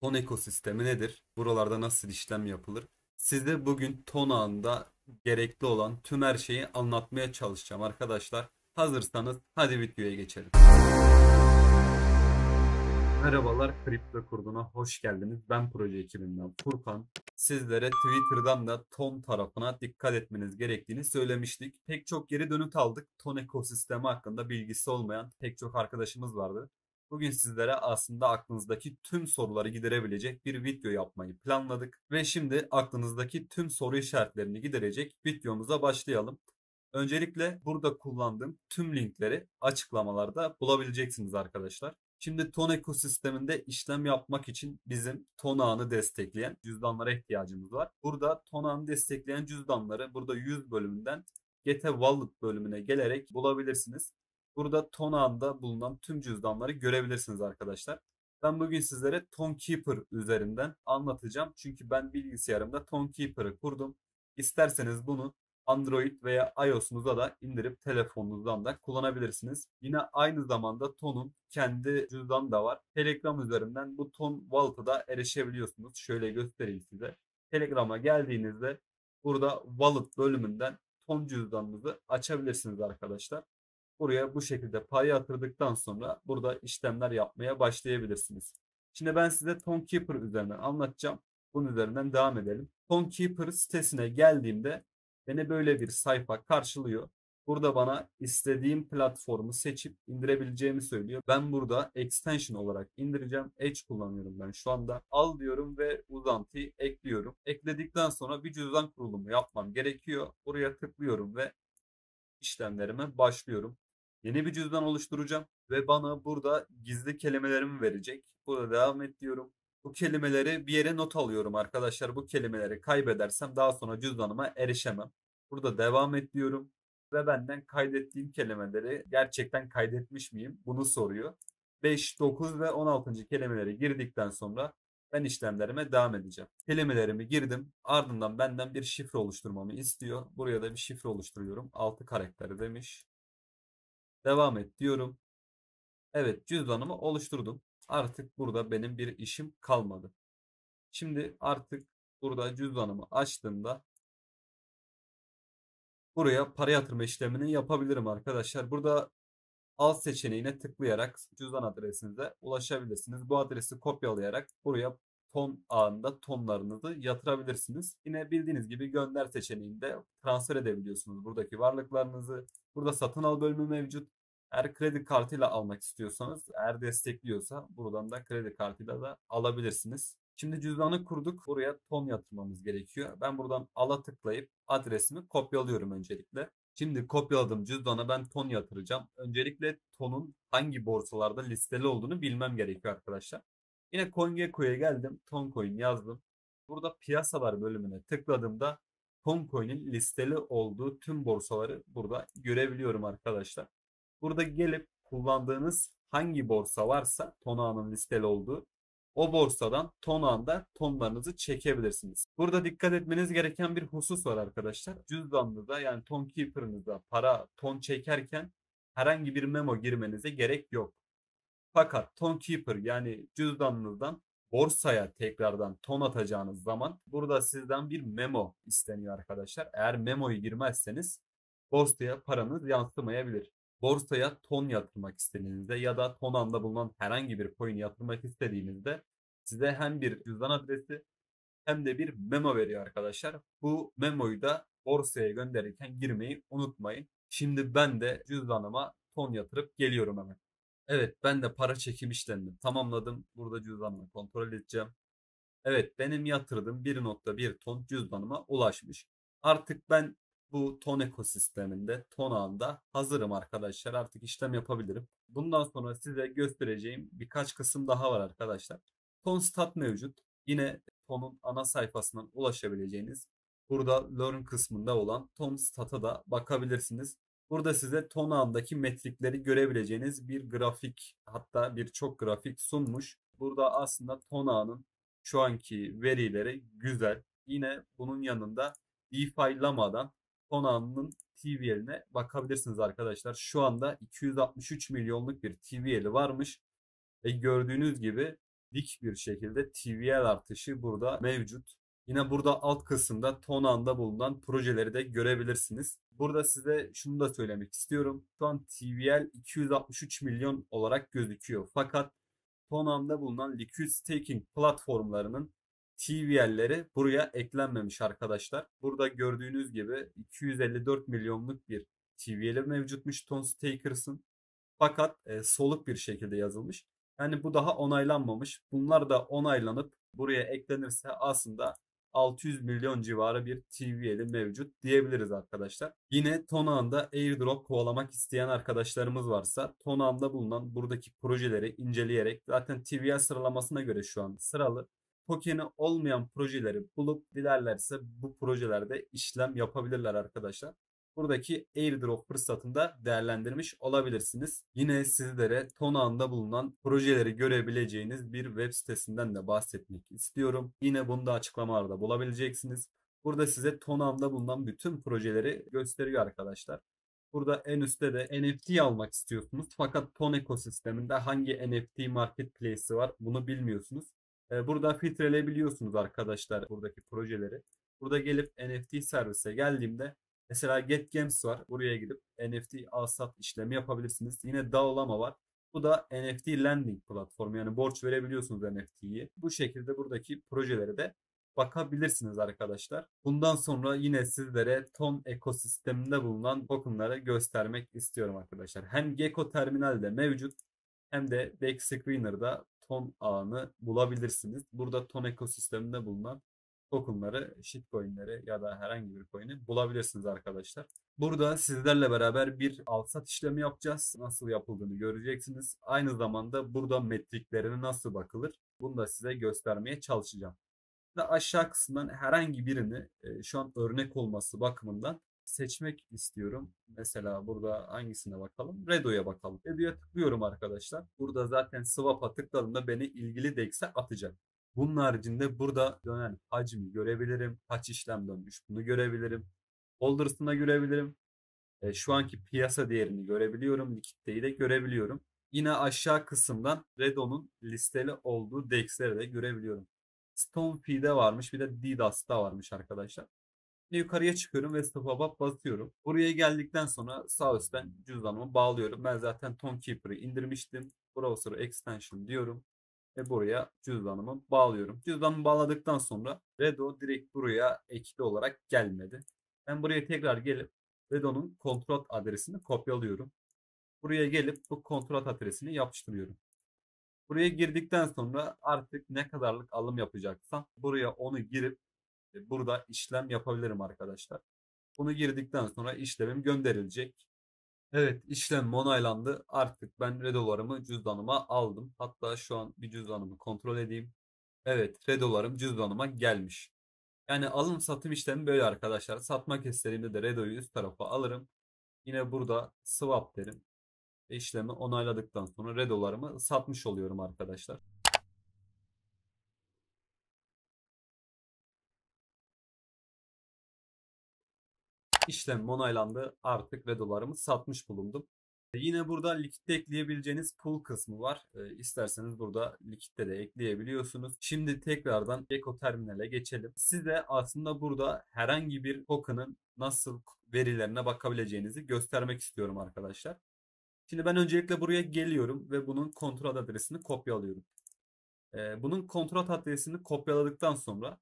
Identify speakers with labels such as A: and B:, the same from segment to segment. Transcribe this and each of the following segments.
A: Ton ekosistemi nedir? Buralarda nasıl işlem yapılır? Size bugün ton ağında gerekli olan tüm her şeyi anlatmaya çalışacağım arkadaşlar. Hazırsanız hadi videoya geçelim. Merhabalar, Kripto Kurdu'na hoş geldiniz. Ben proje ekibinden Furkan. Sizlere Twitter'dan da ton tarafına dikkat etmeniz gerektiğini söylemiştik. Pek çok geri dönüt aldık. Ton ekosistemi hakkında bilgisi olmayan pek çok arkadaşımız vardı. Bugün sizlere aslında aklınızdaki tüm soruları giderebilecek bir video yapmayı planladık. Ve şimdi aklınızdaki tüm soru işaretlerini giderecek videomuza başlayalım. Öncelikle burada kullandığım tüm linkleri açıklamalarda bulabileceksiniz arkadaşlar. Şimdi ton ekosisteminde işlem yapmak için bizim ton ağını destekleyen cüzdanlara ihtiyacımız var. Burada ton ağını destekleyen cüzdanları burada 100 bölümünden Get a Wallet bölümüne gelerek bulabilirsiniz. Burada ton ağında bulunan tüm cüzdanları görebilirsiniz arkadaşlar. Ben bugün sizlere Tonkeeper üzerinden anlatacağım. Çünkü ben bilgisayarımda Tonkeeper'ı kurdum. İsterseniz bunu Android veya iOS'unuza da indirip telefonunuzdan da kullanabilirsiniz. Yine aynı zamanda Ton'un kendi cüzdanı da var. Telegram üzerinden bu Ton Wallet'a da erişebiliyorsunuz. Şöyle göstereyim size. Telegram'a geldiğinizde burada Wallet bölümünden Ton cüzdanınızı açabilirsiniz arkadaşlar. Buraya bu şekilde para yatırdıktan sonra burada işlemler yapmaya başlayabilirsiniz. Şimdi ben size Tonkeeper üzerinden anlatacağım. Bunun üzerinden devam edelim. Tonkeeper sitesine geldiğimde beni böyle bir sayfa karşılıyor. Burada bana istediğim platformu seçip indirebileceğimi söylüyor. Ben burada extension olarak indireceğim. Edge kullanıyorum ben şu anda. Al diyorum ve uzantıyı ekliyorum. Ekledikten sonra bir cüzdan kurulumu yapmam gerekiyor. Buraya tıklıyorum ve işlemlerime başlıyorum. Yeni bir cüzdan oluşturacağım ve bana burada gizli kelimelerimi verecek. Burada devam et diyorum. Bu kelimeleri bir yere not alıyorum arkadaşlar. Bu kelimeleri kaybedersem daha sonra cüzdanıma erişemem. Burada devam et diyorum ve benden kaydettiğim kelimeleri gerçekten kaydetmiş miyim? Bunu soruyor. 5, 9 ve 16. kelimeleri girdikten sonra ben işlemlerime devam edeceğim. Kelimelerimi girdim. Ardından benden bir şifre oluşturmamı istiyor. Buraya da bir şifre oluşturuyorum. 6 karakteri demiş. Devam et diyorum. Evet, cüzdanımı oluşturdum. Artık burada benim bir işim kalmadı. Şimdi artık burada cüzdanımı açtığımda buraya para yatırma işlemini yapabilirim arkadaşlar. Burada al seçeneğine tıklayarak cüzdan adresinize ulaşabilirsiniz. Bu adresi kopyalayarak buraya ton ağında tonlarınızı yatırabilirsiniz. Yine bildiğiniz gibi gönder seçeneğinde transfer edebiliyorsunuz buradaki varlıklarınızı. Burada satın al bölümü mevcut. Eğer kredi kartıyla almak istiyorsanız, eğer destekliyorsa buradan da kredi kartıyla da alabilirsiniz. Şimdi cüzdanı kurduk. Buraya ton yatırmamız gerekiyor. Ben buradan ala tıklayıp adresimi kopyalıyorum öncelikle. Şimdi kopyaladığım cüzdana ben ton yatıracağım. Öncelikle tonun hangi borsalarda listeli olduğunu bilmem gerekiyor arkadaşlar. Yine CoinGecko'ya geldim. Toncoin yazdım. Burada piyasalar bölümüne tıkladığımda Toncoin'in listeli olduğu tüm borsaları burada görebiliyorum arkadaşlar. Burada gelip kullandığınız hangi borsa varsa ton ağının listeli olduğu o borsadan ton anda tonlarınızı çekebilirsiniz. Burada dikkat etmeniz gereken bir husus var arkadaşlar. Cüzdanınıza yani ton keeper'ınıza para ton çekerken herhangi bir memo girmenize gerek yok. Fakat ton keeper yani cüzdanınızdan borsaya tekrardan ton atacağınız zaman burada sizden bir memo isteniyor arkadaşlar. Eğer memoyu girmezseniz borsaya paranız yansımayabilir. Borsaya ton yatırmak istediğinizde ya da ton anda bulunan herhangi bir coin yatırmak istediğinizde size hem bir cüzdan adresi hem de bir memo veriyor arkadaşlar. Bu memoyu da borsaya gönderirken girmeyi unutmayın. Şimdi ben de cüzdanıma ton yatırıp geliyorum hemen. Evet, ben de para çekim işlemini tamamladım. Burada cüzdanımı kontrol edeceğim. Evet, benim yatırdığım 1,1 ton cüzdanıma ulaşmış. Artık ben bu ton ekosisteminde, ton ağında hazırım arkadaşlar. Artık işlem yapabilirim. Bundan sonra size göstereceğim birkaç kısım daha var arkadaşlar. Ton stat mevcut. Yine tonun ana sayfasından ulaşabileceğiniz burada learn kısmında olan ton stat'a da bakabilirsiniz. Burada size ton ağındaki metrikleri görebileceğiniz bir grafik, hatta birçok grafik sunmuş. Burada aslında ton ağının şu anki verileri güzel. Yine bunun yanında DeFi'lamadan Tona'nın TVL'ine bakabilirsiniz arkadaşlar. Şu anda 263 milyonluk bir TVL'i varmış. Ve gördüğünüz gibi dik bir şekilde TVL artışı burada mevcut. Yine burada alt kısımda Tonan'da bulunan projeleri de görebilirsiniz. Burada size şunu da söylemek istiyorum. Şu an TVL 263 milyon olarak gözüküyor. Fakat Tonan'da bulunan liquid staking platformlarının TVL'leri buraya eklenmemiş arkadaşlar. Burada gördüğünüz gibi 254 milyonluk bir TVL'i mevcutmuş Ton Stakers'ın. Fakat soluk bir şekilde yazılmış. Yani bu daha onaylanmamış. Bunlar da onaylanıp buraya eklenirse aslında 600 milyon civarı bir TVL'i mevcut diyebiliriz arkadaşlar. Yine Tonan'da airdrop kovalamak isteyen arkadaşlarımız varsa Tonan'da bulunan buradaki projeleri inceleyerek zaten TVL sıralamasına göre şu an sıralı. Token'i olmayan projeleri bulup dilerlerse bu projelerde işlem yapabilirler arkadaşlar. Buradaki airdrop fırsatını da değerlendirmiş olabilirsiniz. Yine sizlere Tonan'da bulunan projeleri görebileceğiniz bir web sitesinden de bahsetmek istiyorum. Yine bunu da açıklamalarda bulabileceksiniz. Burada size Tonan'da bulunan bütün projeleri gösteriyor arkadaşlar. Burada en üstte de NFT almak istiyorsunuz. Fakat Ton ekosisteminde hangi NFT marketplace'i var bunu bilmiyorsunuz. Burada filtreleyebiliyorsunuz arkadaşlar buradaki projeleri. Burada gelip NFT servise geldiğimde mesela GetGems var. Buraya gidip NFT al-sat işlemi yapabilirsiniz. Yine Dağılama var. Bu da NFT lending platformu. Yani borç verebiliyorsunuz NFT'yi. Bu şekilde buradaki projelere de bakabilirsiniz arkadaşlar. Bundan sonra yine sizlere Ton ekosisteminde bulunan tokenları göstermek istiyorum arkadaşlar. Hem Gecko terminalde mevcut hem de Backscreener'da Ton ağını bulabilirsiniz. Burada Ton ekosisteminde bulunan tokenları, shitcoin'leri ya da herhangi bir coin'i bulabilirsiniz arkadaşlar. Burada sizlerle beraber bir al-sat işlemi yapacağız. Nasıl yapıldığını göreceksiniz. Aynı zamanda burada metriklerine nasıl bakılır bunu da size göstermeye çalışacağım. Ve aşağı kısımdan herhangi birini şu an örnek olması bakımından seçmek istiyorum. Mesela burada hangisine bakalım? Redo'ya bakalım. Redo'ya tıklıyorum arkadaşlar. Burada zaten swap'a tıkladığımda beni ilgili DEX'e atacak. Bunun haricinde burada dönen hacmi görebilirim. Kaç işlem dönmüş bunu görebilirim. Holders'ını görebilirim. Şu anki piyasa değerini görebiliyorum. Likiditeyi de görebiliyorum. Yine aşağı kısımdan Redo'nun listeli olduğu DEX'leri de görebiliyorum. Stonefee'de varmış bir de Didas'ta varmış arkadaşlar. Yukarıya çıkıyorum ve stop'a basıyorum. Buraya geldikten sonra sağ üstten cüzdanımı bağlıyorum. Ben zaten Tonekeeper'ı indirmiştim. Browser extension diyorum ve buraya cüzdanımı bağlıyorum. Cüzdanımı bağladıktan sonra Redo direkt buraya ekli olarak gelmedi. Ben buraya tekrar gelip Redo'nun kontrol adresini kopyalıyorum. Buraya gelip bu kontrol adresini yapıştırıyorum. Buraya girdikten sonra artık ne kadarlık alım yapacaksam buraya onu girip burada işlem yapabilirim arkadaşlar. Bunu girdikten sonra işlemim gönderilecek. Evet, işlem onaylandı. Artık ben redolarımı cüzdanıma aldım. Hatta şu an bir cüzdanımı kontrol edeyim. Evet, redolarım cüzdanıma gelmiş. Yani alım satım işlemi böyle arkadaşlar. Satmak istediğimde de redoyu üst tarafa alırım. Yine burada swap derim. İşlemi onayladıktan sonra redolarımı satmış oluyorum arkadaşlar. İşlem onaylandı. Artık redolarımı satmış bulundum. Yine burada likitte ekleyebileceğiniz pool kısmı var. İsterseniz burada likitte de ekleyebiliyorsunuz. Şimdi tekrardan Gecko terminale geçelim. Size aslında burada herhangi bir token'ın nasıl verilerine bakabileceğinizi göstermek istiyorum arkadaşlar. Şimdi ben öncelikle buraya geliyorum ve bunun kontrol adresini kopyalıyorum. Bunun kontrol adresini kopyaladıktan sonra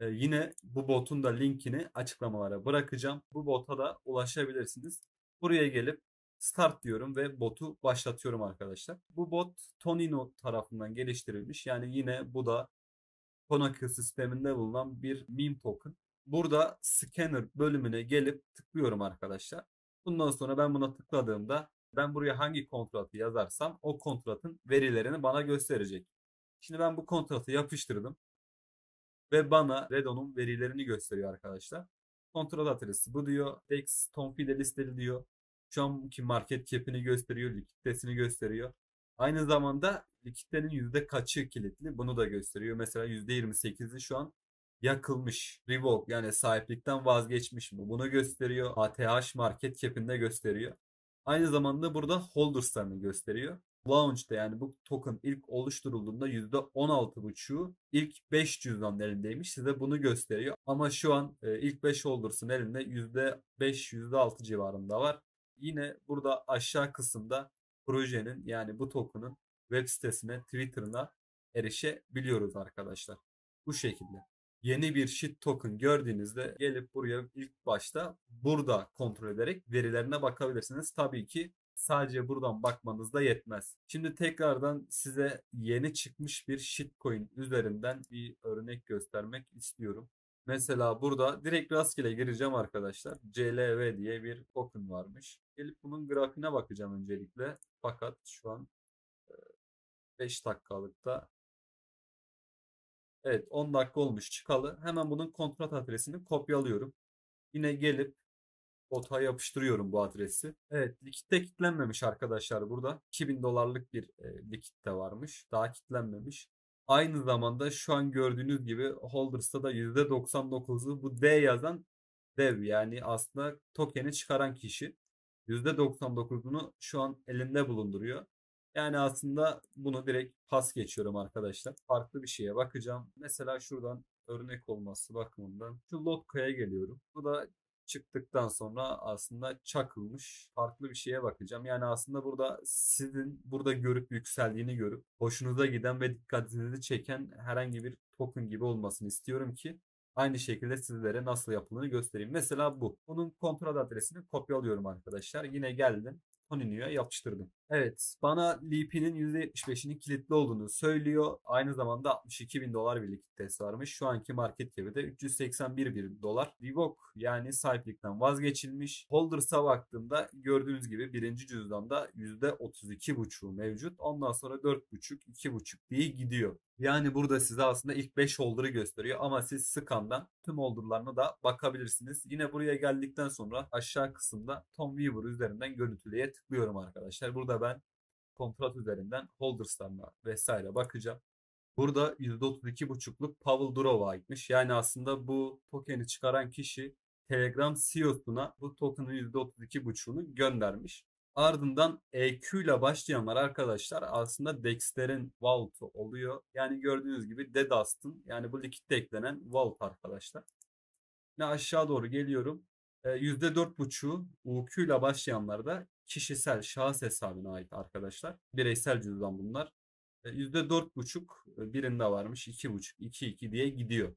A: yine bu botun da linkini açıklamalara bırakacağım. Bu bota da ulaşabilirsiniz. Buraya gelip start diyorum ve botu başlatıyorum arkadaşlar. Bu bot Tonino tarafından geliştirilmiş. Yani yine bu da Konaki sisteminde bulunan bir meme token. Burada scanner bölümüne gelip tıklıyorum arkadaşlar. Bundan sonra ben buna tıkladığımda ben buraya hangi kontratı yazarsam o kontratın verilerini bana gösterecek. Şimdi ben bu kontratı yapıştırdım ve bana Redo'nun verilerini gösteriyor arkadaşlar. Kontrol adresi bu diyor. DEX Tonfi'de listeli diyor. Şu anki market cap'ini gösteriyor. Likiditesini gösteriyor. Aynı zamanda likiditenin yüzde kaçı kilitli bunu da gösteriyor. Mesela %28'i şu an yakılmış. Revoke yani sahiplikten vazgeçmiş mi? Bunu gösteriyor. ATH market cap'inde gösteriyor. Aynı zamanda burada holders'larını gösteriyor. Launch'ta yani bu token ilk oluşturulduğunda %16,5'u ilk 5 cüzdanın elindeymiş. Size bunu gösteriyor. Ama şu an ilk 5 Holders'ın elinde %5, %6 civarında var. Yine burada aşağı kısımda projenin yani bu token'ın web sitesine, Twitter'ına erişebiliyoruz arkadaşlar. Bu şekilde. Yeni bir shit token gördüğünüzde gelip buraya ilk başta burada kontrol ederek verilerine bakabilirsiniz. Tabii ki sadece buradan bakmanız da yetmez. Şimdi tekrardan size yeni çıkmış bir shitcoin üzerinden bir örnek göstermek istiyorum. Mesela burada direkt rastgele gireceğim arkadaşlar. CLV diye bir token varmış. Gelip bunun grafiğine bakacağım öncelikle. Fakat şu an 5 dakikalıkta. Evet, 10 dakika olmuş çıkalı. Hemen bunun kontrat adresini kopyalıyorum. Yine gelip bota yapıştırıyorum bu adresi. Evet, likitte kilitlenmemiş arkadaşlar burada. 2000 dolarlık bir likitte varmış. Daha kilitlenmemiş. Aynı zamanda şu an gördüğünüz gibi Holders'ta da %99'u bu D yazan dev, yani aslında token'i çıkaran kişi. %99'unu şu an elinde bulunduruyor. Yani aslında bunu direkt pas geçiyorum arkadaşlar. Farklı bir şeye bakacağım. Mesela şuradan örnek olması bakımından şu Lotka'ya geliyorum. Bu da çıktıktan sonra aslında çakılmış farklı bir şeye bakacağım. Yani aslında burada sizin burada görüp yükseldiğini görüp hoşunuza giden ve dikkatinizi çeken herhangi bir token gibi olmasını istiyorum ki aynı şekilde sizlere nasıl yapıldığını göstereyim. Mesela bu. Bunun kontrol adresini kopyalıyorum arkadaşlar. Yine geldim. Tonini'ye yapıştırdım. Evet, bana LP'nin %75'inin kilitli olduğunu söylüyor. Aynı zamanda 62 bin dolar bir likiditesi varmış. Şu anki market cap'i de 381 bin dolar. Revoke yani sahiplikten vazgeçilmiş. Holders'a baktığımda gördüğünüz gibi birinci cüzdanda %32,5 mevcut. Ondan sonra 4,5, 2,5 diye gidiyor. Yani burada size aslında ilk 5 holder'ı gösteriyor ama siz scan'dan tüm holder'larına da bakabilirsiniz. Yine buraya geldikten sonra aşağı kısımda Tom Weaver üzerinden görüntüleye tıklıyorum arkadaşlar. Burada ben kontrat üzerinden holders'larına vesaire bakacağım. Burada %32,5'luk Pavel Durov'a aitmiş. Yani aslında bu token'i çıkaran kişi Telegram CEO'suna bu token'ın %32,5'unu göndermiş. Ardından EQ ile başlayanlar arkadaşlar aslında Dexter'in vault'u oluyor. Yani gördüğünüz gibi Dedast'ın yani bu likitte eklenen vault arkadaşlar. Ve aşağı doğru geliyorum. %4,5'u UQ ile başlayanlar da kişisel şahıs hesabına ait arkadaşlar. Bireysel cüzdan bunlar. %4,5 birinde varmış. 2,5, 2,2 diye gidiyor.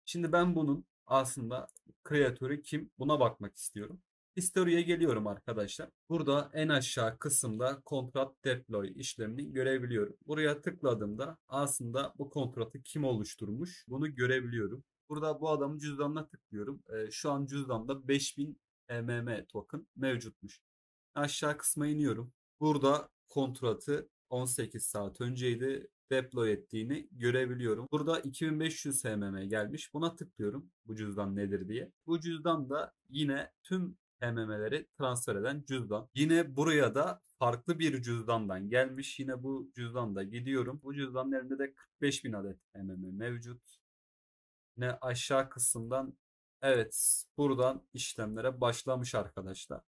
A: Şimdi ben bunun aslında kreatörü kim? Buna bakmak istiyorum. History'e geliyorum arkadaşlar. Burada en aşağı kısımda kontrat deploy işlemini görebiliyorum. Buraya tıkladığımda aslında bu kontratı kim oluşturmuş bunu görebiliyorum. Burada bu adamın cüzdanına tıklıyorum. Şu an cüzdanda 5000 HMM token mevcutmuş. Aşağı kısma iniyorum. Burada kontratı 18 saat önceydi deploy ettiğini görebiliyorum. Burada 2500 HMM gelmiş. Buna tıklıyorum. Bu cüzdan nedir diye. Bu cüzdan da yine tüm HMM'leri transfer eden cüzdan. Yine buraya da farklı bir cüzdandan gelmiş. Yine bu cüzdanda gidiyorum. Bu cüzdanın elinde de 45.000 adet HMM mevcut. Yine aşağı kısımdan evet buradan işlemlere başlamış arkadaşlar.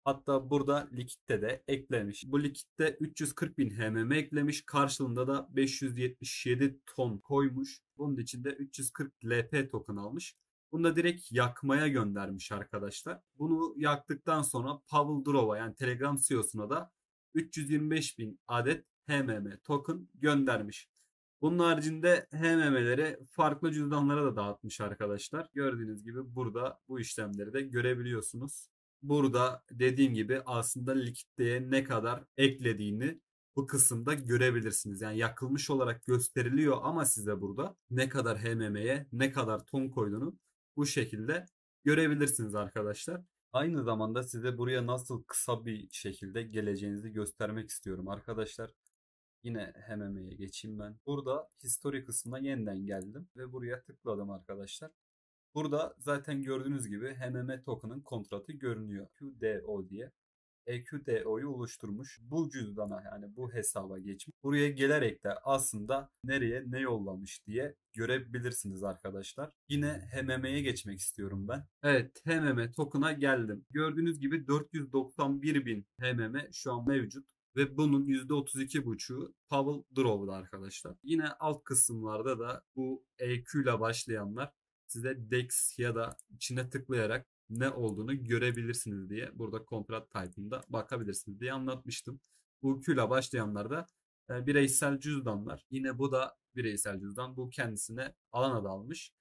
A: Hatta burada likitte de eklemiş. Bu likitte 340 bin HMM eklemiş. Karşılığında da 577 ton koymuş. Bunun için de 340 LP token almış. Bunu da direkt yakmaya göndermiş arkadaşlar. Bunu yaktıktan sonra Pavel Durova yani Telegram CEO'suna da 325 bin adet HMM token göndermiş. Bunun haricinde HMM'leri farklı cüzdanlara da dağıtmış arkadaşlar. Gördüğünüz gibi burada bu işlemleri de görebiliyorsunuz. Burada dediğim gibi aslında likiditeye ne kadar eklediğini bu kısımda görebilirsiniz. Yani yakılmış olarak gösteriliyor ama size burada ne kadar HMM'ye ne kadar ton koyduğunu bu şekilde görebilirsiniz arkadaşlar. Aynı zamanda size buraya nasıl kısa bir şekilde geleceğinizi göstermek istiyorum arkadaşlar. Yine HMM'ye geçeyim ben. Burada history kısmına yeniden geldim ve buraya tıkladım arkadaşlar. Burada zaten gördüğünüz gibi HMM token'ın kontratı görünüyor. QDO diye. EQDO'yu oluşturmuş. Bu cüzdana yani bu hesaba geçmiş. Buraya gelerek de aslında nereye ne yollamış diye görebilirsiniz arkadaşlar. Yine HMM'ye geçmek istiyorum ben. Evet HMM token'a geldim. Gördüğünüz gibi 491 bin HMM şu an mevcut. ve bunun %32,5'u Powell Draw'da arkadaşlar. Yine alt kısımlarda da bu EQ ile başlayanlar size DEX ya da içine tıklayarak ne olduğunu görebilirsiniz diye burada kontrat type'ında bakabilirsiniz diye anlatmıştım. Bu Q ile başlayanlar da bireysel cüzdanlar. Yine bu da bireysel cüzdan. Bu kendisine alan adı almış.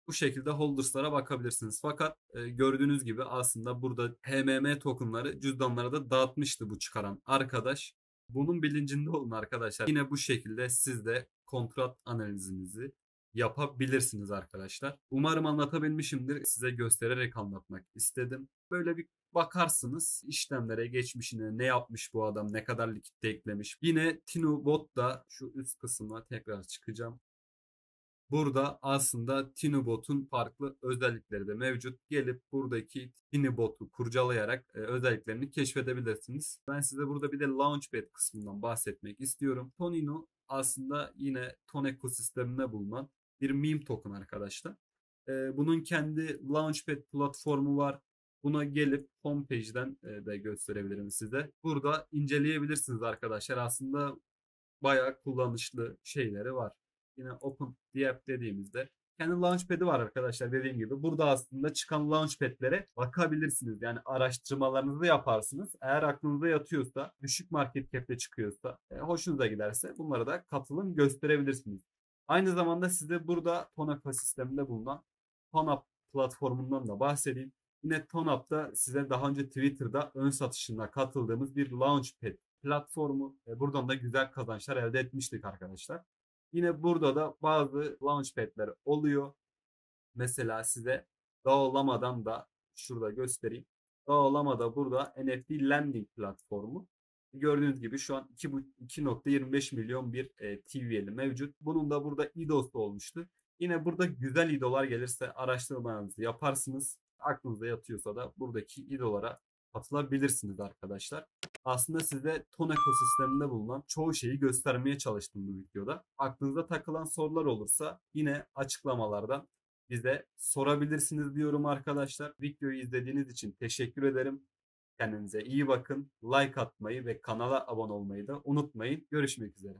A: Bu şekilde holders'lara bakabilirsiniz. Fakat gördüğünüz gibi aslında burada HMM tokenları cüzdanlara da dağıtmıştı bu çıkaran arkadaş. Bunun bilincinde olun arkadaşlar. Yine bu şekilde siz de kontrat analizinizi yapabilirsiniz arkadaşlar. Umarım anlatabilmişimdir. Size göstererek anlatmak istedim. Böyle bir bakarsınız işlemlere, geçmişine, ne yapmış bu adam, ne kadar likitte eklemiş. Yine TinuBot da şu üst kısmına tekrar çıkacağım. Burada aslında TinuBot'un farklı özellikleri de mevcut. Gelip buradaki TinuBot'u kurcalayarak özelliklerini keşfedebilirsiniz. Ben size burada bir de Launchpad kısmından bahsetmek istiyorum. Tonino aslında yine Ton ekosisteminde bulunan bir meme token arkadaşlar. Bunun kendi Launchpad platformu var. Buna gelip homepage'den de gösterebilirim size. Burada inceleyebilirsiniz arkadaşlar. Aslında bayağı kullanışlı şeyleri var. Yine Open the App dediğimizde kendi Launchpad'i var arkadaşlar dediğim gibi. Burada aslında çıkan Launchpad'lere bakabilirsiniz. Yani araştırmalarınızı yaparsınız. Eğer aklınıza yatıyorsa, düşük market cap'te çıkıyorsa, hoşunuza giderse bunlara da katılım gösterebilirsiniz. Aynı zamanda size burada TonApp sisteminde bulunan TonApp platformundan da bahsedeyim. Yine TonApp'ta size daha önce Twitter'da ön satışına katıldığımız bir Launchpad platformu. Buradan da güzel kazançlar elde etmiştik arkadaşlar. Yine burada da bazı launchpad'ler oluyor. Mesela size Dağılama'dan da şurada göstereyim. Dağılama'da burada NFT lending platformu. Gördüğünüz gibi şu an 2.25 milyon bir TVL'i mevcut. Bunun da burada IDO'su olmuştu. Yine burada güzel IDO'lar gelirse araştırmanızı yaparsınız. Aklınıza yatıyorsa da buradaki IDO'lara katılabilirsiniz arkadaşlar. Aslında size ton ekosisteminde bulunan çoğu şeyi göstermeye çalıştım bu videoda. Aklınıza takılan sorular olursa yine açıklamalardan bize sorabilirsiniz diyorum arkadaşlar. Videoyu izlediğiniz için teşekkür ederim. Kendinize iyi bakın. Like atmayı ve kanala abone olmayı da unutmayın. Görüşmek üzere.